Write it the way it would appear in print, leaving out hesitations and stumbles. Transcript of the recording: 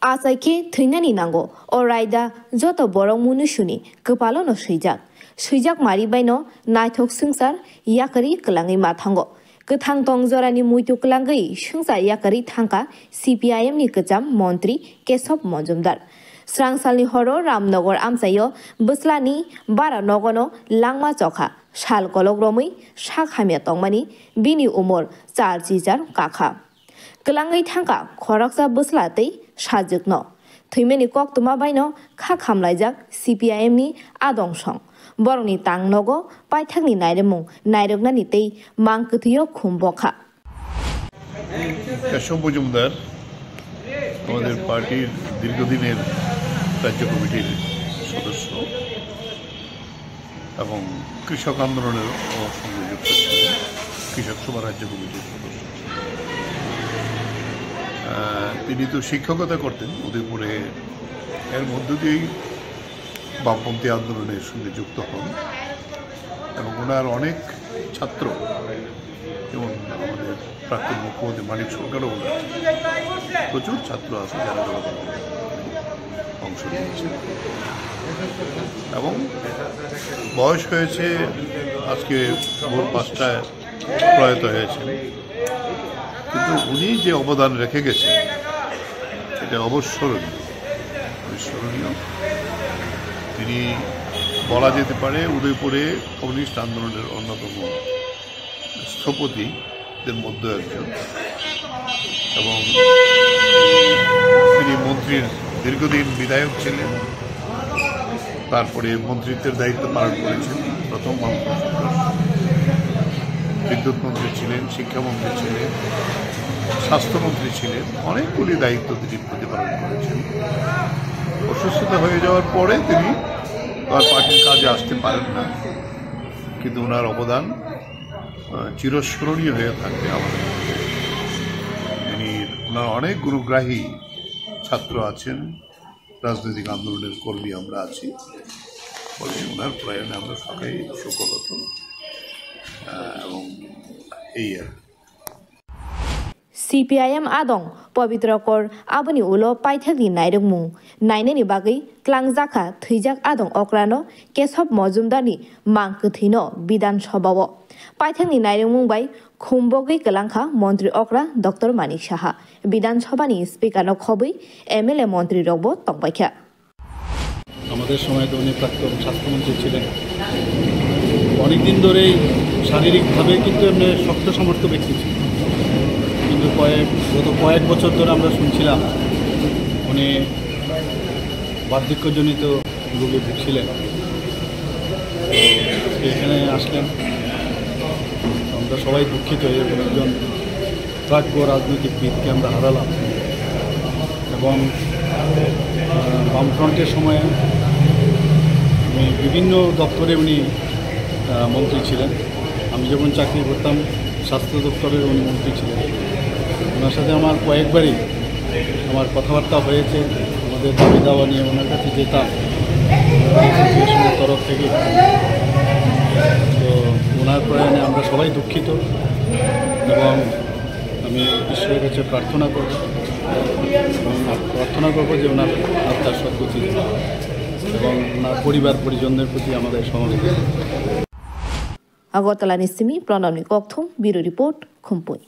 आसाइखे थैनानि नांगौ अरायदा जत बरं मुनुसुनि गोपालनो सैजाक मारिबायनो नायथक संसार याकरि कलाङै माथांगो गोथां दं जरानि मुइतु कलाङै संसार याकरि थांका CPIM नि गोजाम मन्त्री केशव मजुमदार स्रांसालनि हरो रामनगर आमसायो बोस्लानि बारा नगनो लांमा चखा साल गलग्रमै साखामिया तंमानि बिनि उमर 4 काखा कलाङै थांका खरकसा बोस्लातै साजोकनो थैमेनि कक्तमा बायनो खा खामलायजाक CPIM नि आदंसं बरंनि तांनगो पाइथाकनि नायरेमुं नायरगनानि तै मांकथियो खुम्बखा কেশব মজুমদার আমাদের পার্টির দীর্ঘদিনের রাজ্য কমিটির সদস্য এবং কৃষক আন্দোলনের সঙ্গে যুক্ত ছিলেন কৃষক সভা রাজ্য কমিটির সদস্য তিনি তো শিক্ষকতা করতেন উদয়পুরে এর মধ্য দিয়েই বামপন্থী আন্দোলনের সঙ্গে যুক্ত হন এবং ওনার অনেক ছাত্র যেমন আমাদের প্রাক্তন মুখ্যমন্ত্রী মানিক সরকারও ওনার প্রচুর ছাত্র আছে যারা অংশ নিয়েছে এবং বয়স হয়েছে আজকে ভোর 5টায় প্রয়াত হয়েছেন কিন্তু উনি যে অবদান রেখে গেছেন এটা অবিস্মরণীয় তিনি বলা যেতে পারে উদয়পুরে কমিউনিস্ট আন্দোলনের অন্যতম স্থপতিদের মধ্যে একজন এবং তিনি মন্ত্রীর দীর্ঘদিন বিধায়ক ছিলেন তারপরে মন্ত্রিত্বের দায়িত্ব পালন করেছেন প্রথম বিদ্যুৎ মন্ত্রী ছিলেন শিক্ষামন্ত্রী ছিলেন স্বাস্থ্যমন্ত্রী ছিলেন অনেকগুলি দায়িত্ব তিনি প্রতিপালন করেছেন অসুস্থতা হয়ে যাওয়ার পরে তিনি আর পার্টির কাজে আসতে পারেন না কিন্তু ওনার অবদান চিরস্মরণীয় হয়ে থাকবে আমাদের তিনি ওনার অনেক গুরুগ্রাহী ছাত্র আছেন রাজনৈতিক আন্দোলনের কর্মী আমরা আছি ফলে ওনার প্রয়াণে আমরা সবাই শোকহত এবং এই আর CPIM adong pabitrakor aboni ulo paithakni nairokmung nainani bagai klangjakha thwijak adong okrano Keshav Mojumdarni mangkthino Bidan Sabhao paithakni nairokmung bai khumbogei kalangkha মন্ত্রী okra Dr. Manik Saha Bidan Sabhani speaker no khobui MLA মন্ত্রী rokbo tongbaikha আমাদের সময় তো উনি প্রাক্তন স্বাস্থ্যমন্ত্রী ছিলেন অনেকদিন ধরেই শারীরিকভাবে কিন্তু এমনি শক্ত সমর্থ ব্যক্তি ছিলেন কিন্তু গত কয়েক বছর ধরে আমরা শুনছিলাম উনি বার্ধক্যজনিত রোগে ভুগছিলেন এখানে আসলেন আমরা সবাই দুঃখিত এরকম একজন প্রাজ্ঞ রাজনৈতিকবিদকে আমরা হারালাম এবং বামফ্রন্টের সময়ে উনি বিভিন্ন দপ্তরে উনি মন্ত্রী ছিলেন আমি যখন চাকরি করতাম স্বাস্থ্য দপ্তরের উনি মন্ত্রী ছিলেন ওনার সাথে আমার কয়েকবারই আমার কথাবার্তা হয়েছে আমাদের দাবি দাওয়া নিয়ে ওনার কাছে যেতাম অ্যাসোসিয়েশনের তরফ থেকে তো ওনার প্রয়াণে আমরা সবাই দুঃখিত এবং আমি ঈশ্বরের কাছে প্রার্থনা করব যে ওনার আত্মার সদ্গতি এবং ওনার পরিবার পরিজনদের প্রতি আমাদের সমবেদনা আগরতলা নিসিমি প্রণব নিকথম ব্যুরো রিপোর্ট খুমপুই।